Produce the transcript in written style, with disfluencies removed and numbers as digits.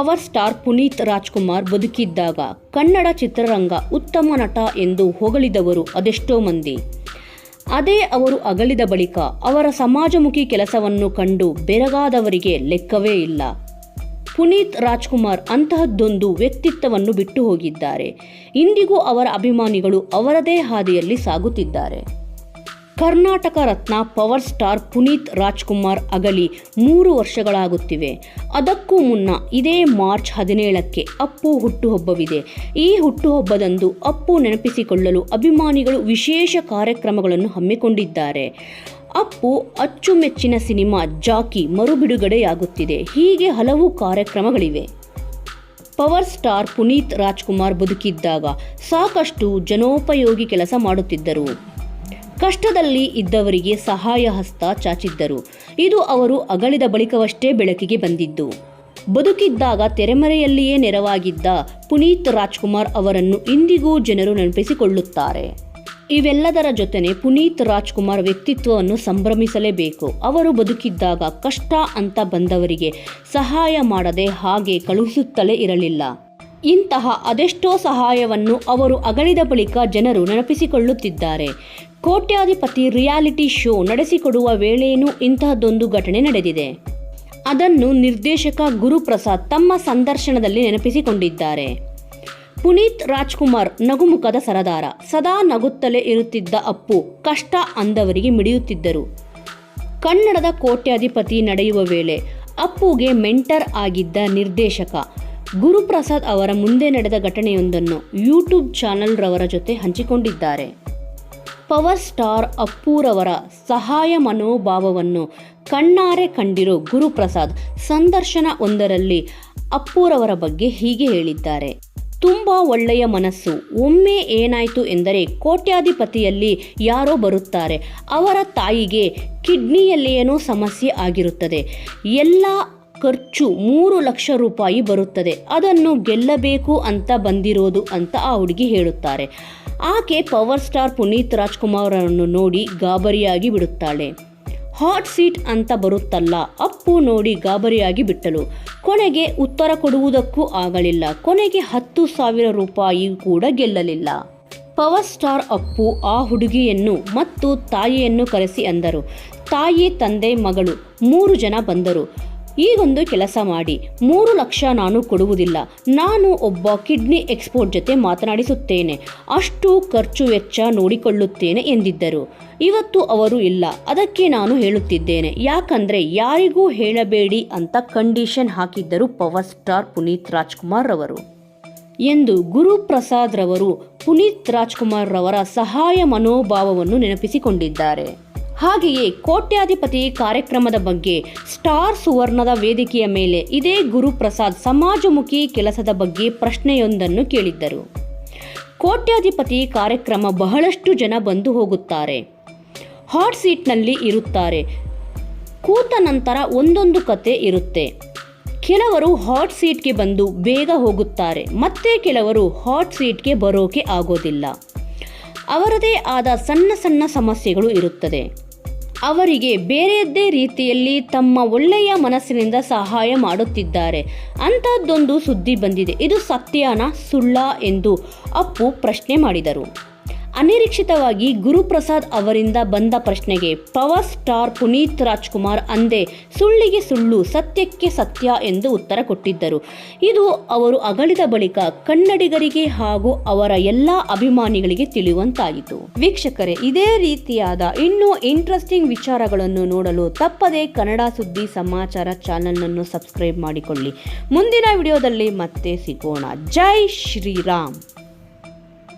Power star Puneeth Rajkumar ಬದುಕಿದ್ದಾಗ ಕನ್ನಡ ಚಿತ್ರರಂಗ ಉತ್ತಮ ನಟ ಎಂದು ಹೊಗಳಿದವರು ಅದೆಷ್ಟೋ ಮಂದಿ. ಅದೇ ಅವರು ಅಗಲಿದ ಬಳಿಕ ಅವರ ಸಮಾಜಮುಖಿ ಕೆಲಸವನ್ನು ಕಂಡು ಬೆರಗಾದವರಿಗೆ ಲೆಕ್ಕವೇ ಇಲ್ಲ. ಪುನೀತ್ ರಾಜ್ಕುಮಾರ್ ಅಂತಹದ್ದೊಂದು ವ್ಯಕ್ತಿತ್ವವನ್ನು ಬಿಟ್ಟು ಹೋಗಿದ್ದಾರೆ. ಇಂದಿಗೂ ಅವರ ಅಭಿಮಾನಿಗಳು ಅವರದೇ ಹಾದಿಯಲ್ಲಿ ಸಾಗುತ್ತಿದ್ದಾರೆ. Karnataka Ratna power star Puneeth Rajkumar ಅಗಲಿ 3 ವರ್ಷಗಳಾಗುತ್ತಿವೆ. ಅದಕ್ಕೂ ಮುನ್ನ ಇದೇ ಮಾರ್ಚ್ 17ಕ್ಕೆ ಅಪ್ಪು ಹುಟ್ಟುಹಬ್ಬವಿದೆ. ಈ ಹುಟ್ಟುಹಬ್ಬದಂದು ಅಪ್ಪು ನೆನಪಿಸಿಕೊಳ್ಳಲು ಅಭಿಮಾನಿಗಳು ವಿಶೇಷ ಕಾರ್ಯಕ್ರಮಗಳನ್ನು ಹಮ್ಮಿಕೊಂಡಿದ್ದಾರೆ. ಅಪ್ಪು ಅಚ್ಚುಮೆಚ್ಚಿನ ಸಿನಿಮಾ ಜಾಕಿ ಮರುಬಿಡುಗಡೆಯಾಗುತ್ತಿದೆ. ಹೀಗೆ ಹಲವು ಕಾರ್ಯಕ್ರಮಗಳಿವೆ. ಪವರ್ ಸ್ಟಾರ್ ಪುನೀತ್ ರಾಜ್ಕುಮಾರ್ ಬದುಕಿದ್ದಾಗ ಸಾಕಷ್ಟು ಜನೋಪಯೋಗಿ ಕೆಲಸ ಮಾಡುತ್ತಿದ್ದರು. ಕಷ್ಟದಲ್ಲಿ ಇದ್ದವರಿಗೆ ಸಹಾಯ ಹಸ್ತ ಚಾಚಿದ್ದರು. ಇದು ಅವರು ಅಗಲಿದ ಬಳಿಕವಷ್ಟೇ ಬೆಳಕಿಗೆ ಬಂದಿದ್ದು. ಬದುಕಿದ್ದಾಗ ತೆರೆಮರೆಯಲ್ಲಿಯೇ ನೆರವಾಗಿದ್ದ ಪುನೀತ್ ರಾಜ್ಕುಮಾರ್ ಅವರನ್ನು ಇಂದಿಗೂ ಜನರು ನೆನಪಿಸಿಕೊಳ್ಳುತ್ತಾರೆ. ಇವೆಲ್ಲದರ ಜೊತೆನೆ ಪುನೀತ್ ರಾಜ್ಕುಮಾರ್ ವ್ಯಕ್ತಿತ್ವವನ್ನು ಸಂಭ್ರಮಿಸಲೇಬೇಕು. ಅವರು ಬದುಕಿದ್ದಾಗ ಕಷ್ಟ ಅಂತ ಬಂದವರಿಗೆ ಸಹಾಯ ಮಾಡದೆ ಹಾಗೆ ಕಳುಹಿಸುತ್ತಲೇ ಇರಲಿಲ್ಲ. ಇಂತಹ ಅದೆಷ್ಟೋ ಸಹಾಯವನ್ನು ಅವರು ಅಗಲಿದ ಬಳಿಕ ಜನರು ನೆನಪಿಸಿಕೊಳ್ಳುತ್ತಿದ್ದಾರೆ. ಕೋಟ್ಯಾಧಿಪತಿ ರಿಯಾಲಿಟಿ ಶೋ ನಡೆಸಿಕೊಡುವ ವೇಳೆಯೂ ಇಂತಹದ್ದೊಂದು ಘಟನೆ ನಡೆದಿದೆ. ಅದನ್ನು ನಿರ್ದೇಶಕ ಗುರುಪ್ರಸಾದ್ ತಮ್ಮ ಸಂದರ್ಶನದಲ್ಲಿ ನೆನಪಿಸಿಕೊಂಡಿದ್ದಾರೆ. ಪುನೀತ್ ರಾಜ್ಕುಮಾರ್ ನಗುಮುಖದ ಸರದಾರ. ಸದಾ ನಗುತ್ತಲೇ ಇರುತ್ತಿದ್ದ ಅಪ್ಪು ಕಷ್ಟ ಅಂದವರಿಗೆ ಮಿಡಿಯುತ್ತಿದ್ದರು. ಕನ್ನಡದ ಕೋಟ್ಯಾಧಿಪತಿ ನಡೆಯುವ ವೇಳೆ ಅಪ್ಪುಗೆ ಮೆಂಟರ್ ಆಗಿದ್ದ ನಿರ್ದೇಶಕ ಗುರುಪ್ರಸಾದ್ ಅವರ ಮುಂದೆ ನಡೆದ ಘಟನೆಯೊಂದನ್ನು ಯೂಟ್ಯೂಬ್ ಚಾನೆಲ್ ರವರ ಜೊತೆ ಹಂಚಿಕೊಂಡಿದ್ದಾರೆ. ಪವರ್ ಸ್ಟಾರ್ ಅಪ್ಪುರವರ ಸಹಾಯ ಮನೋಭಾವವನ್ನು ಕಣ್ಣಾರೆ ಕಂಡಿರೋ ಗುರುಪ್ರಸಾದ್ ಸಂದರ್ಶನ ಒಂದರಲ್ಲಿ ಅಪ್ಪುರವರ ಬಗ್ಗೆ ಹೀಗೆ ಹೇಳಿದ್ದಾರೆ. ತುಂಬ ಒಳ್ಳೆಯ ಮನಸ್ಸು. ಒಮ್ಮೆ ಏನಾಯಿತು ಎಂದರೆ ಕೋಟ್ಯಾಧಿಪತಿಯಲ್ಲಿ ಯಾರೋ ಬರುತ್ತಾರೆ. ಅವರ ತಾಯಿಗೆ ಕಿಡ್ನಿಯಲ್ಲೇನೋ ಸಮಸ್ಯೆ ಆಗಿರುತ್ತದೆ. ಎಲ್ಲ ಖರ್ಚು 3 ಲಕ್ಷ ರೂಪಾಯಿ ಬರುತ್ತದೆ. ಅದನ್ನು ಗೆಲ್ಲಬೇಕು ಅಂತ ಬಂದಿರೋದು ಅಂತ ಆ ಹುಡುಗಿ ಹೇಳುತ್ತಾರೆ. ಆಕೆ ಪವರ್ ಸ್ಟಾರ್ ಪುನೀತ್ ರಾಜ್ಕುಮಾರ್ ಅವರನ್ನು ನೋಡಿ ಗಾಬರಿಯಾಗಿ ಬಿಡುತ್ತಾಳೆ. ಹಾಟ್ ಸೀಟ್ ಅಂತ ಬರುತ್ತಲ್ಲ, ಅಪ್ಪು ನೋಡಿ ಗಾಬರಿಯಾಗಿ ಬಿಟ್ಟಳು. ಕೊನೆಗೆ ಉತ್ತರ ಕೊಡುವುದಕ್ಕೂ ಆಗಲಿಲ್ಲ. ಕೊನೆಗೆ 10,000 ರೂಪಾಯಿ ಕೂಡ ಗೆಲ್ಲಲಿಲ್ಲ. ಪವರ್ ಸ್ಟಾರ್ ಅಪ್ಪು ಆ ಹುಡುಗಿಯನ್ನು ಮತ್ತು ತಾಯಿಯನ್ನು ಕರೆಸಿ ಅಂದರು, ತಾಯಿ, ತಂದೆ, ಮಗಳು 3 ಜನ ಬಂದರು. ಈಗೊಂದು ಕೆಲಸ ಮಾಡಿ, 3 ಲಕ್ಷ ನಾನು ಕೊಡುವುದಿಲ್ಲ. ನಾನು ಒಬ್ಬ ಕಿಡ್ನಿ ಎಕ್ಸ್ಪರ್ಟ್ ಜೊತೆ ಮಾತನಾಡಿಸುತ್ತೇನೆ. ಅಷ್ಟು ಖರ್ಚು ವೆಚ್ಚ ನೋಡಿಕೊಳ್ಳುತ್ತೇನೆ ಎಂದಿದ್ದರು. ಇವತ್ತು ಅವರು ಇಲ್ಲ. ಅದಕ್ಕೆ ನಾನು ಹೇಳುತ್ತಿದ್ದೇನೆ, ಯಾಕಂದರೆ ಯಾರಿಗೂ ಹೇಳಬೇಡಿ ಅಂತ ಕಂಡೀಷನ್ ಹಾಕಿದ್ದರು ಪವರ್ ಸ್ಟಾರ್ ಪುನೀತ್ ರಾಜ್ಕುಮಾರ್ ರವರು ಎಂದು ಗುರುಪ್ರಸಾದ್ ರವರು ಪುನೀತ್ ರಾಜ್ಕುಮಾರ್ ರವರ ಸಹಾಯ ಮನೋಭಾವವನ್ನು ನೆನಪಿಸಿಕೊಂಡಿದ್ದಾರೆ. ಹಾಗೆಯೇ ಕೋಟ್ಯಾಧಿಪತಿ ಕಾರ್ಯಕ್ರಮದ ಬಗ್ಗೆ ಸ್ಟಾರ್ ಸುವರ್ಣದ ವೇದಿಕೆಯ ಮೇಲೆ ಇದೇ ಗುರುಪ್ರಸಾದ್ ಸಮಾಜಮುಖಿ ಕೆಲಸದ ಬಗ್ಗೆ ಪ್ರಶ್ನೆಯೊಂದನ್ನು ಕೇಳಿದ್ದರು. ಕೋಟ್ಯಾಧಿಪತಿ ಕಾರ್ಯಕ್ರಮ ಬಹಳಷ್ಟು ಜನ ಬಂದು ಹೋಗುತ್ತಾರೆ. ಹಾಟ್ ಸೀಟ್ನಲ್ಲಿ ಇರುತ್ತಾರೆ. ಕೂತ ನಂತರ ಒಂದೊಂದು ಕತೆ ಇರುತ್ತೆ. ಕೆಲವರು ಹಾಟ್ ಸೀಟ್ಗೆ ಬಂದು ಬೇಗ ಹೋಗುತ್ತಾರೆ. ಮತ್ತೆ ಕೆಲವರು ಹಾಟ್ ಸೀಟ್ಗೆ ಬರೋಕೆ ಆಗೋದಿಲ್ಲ. ಅವರದೇ ಆದ ಸಣ್ಣ ಸಣ್ಣ ಸಮಸ್ಯೆಗಳು ಇರುತ್ತದೆ. ಅವರಿಗೆ ಬೇರೆಯದ್ದೇ ರೀತಿಯಲ್ಲಿ ತಮ್ಮ ಒಳ್ಳೆಯ ಮನಸ್ಸಿನಿಂದ ಸಹಾಯ ಮಾಡುತ್ತಿದ್ದಾರೆ. ಅಂಥದ್ದೊಂದು ಸುದ್ದಿ ಬಂದಿದೆ. ಇದು ಸತ್ಯನಾ ಸುಳ್ಳ ಎಂದು ಅಪ್ಪು ಪ್ರಶ್ನೆ ಮಾಡಿದರು. ಅನಿರೀಕ್ಷಿತವಾಗಿ ಗುರುಪ್ರಸಾದ್ ಅವರಿಂದ ಬಂದ ಪ್ರಶ್ನೆಗೆ ಪವರ್ ಸ್ಟಾರ್ ಪುನೀತ್ ರಾಜ್ಕುಮಾರ್ ಅಂದೇ ಸುಳ್ಳಿಗೆ ಸುಳ್ಳು, ಸತ್ಯಕ್ಕೆ ಸತ್ಯ ಎಂದು ಉತ್ತರ ಕೊಟ್ಟಿದ್ದರು. ಇದು ಅವರು ಅಗಲಿದ ಬಳಿಕ ಕನ್ನಡಿಗರಿಗೆ ಹಾಗೂ ಅವರ ಎಲ್ಲ ಅಭಿಮಾನಿಗಳಿಗೆ ತಿಳಿಯುವಂತಾಯಿತು. ವೀಕ್ಷಕರೇ, ಇದೇ ರೀತಿಯಾದ ಇನ್ನೂ ಇಂಟ್ರೆಸ್ಟಿಂಗ್ ವಿಚಾರಗಳನ್ನು ನೋಡಲು ತಪ್ಪದೇ ಕನ್ನಡ ಸುದ್ದಿ ಸಮಾಚಾರ ಚಾನೆಲ್ನನ್ನು ಸಬ್ಸ್ಕ್ರೈಬ್ ಮಾಡಿಕೊಳ್ಳಿ. ಮುಂದಿನ ವಿಡಿಯೋದಲ್ಲಿ ಮತ್ತೆ ಸಿಗೋಣ. ಜೈ ಶ್ರೀರಾಮ್.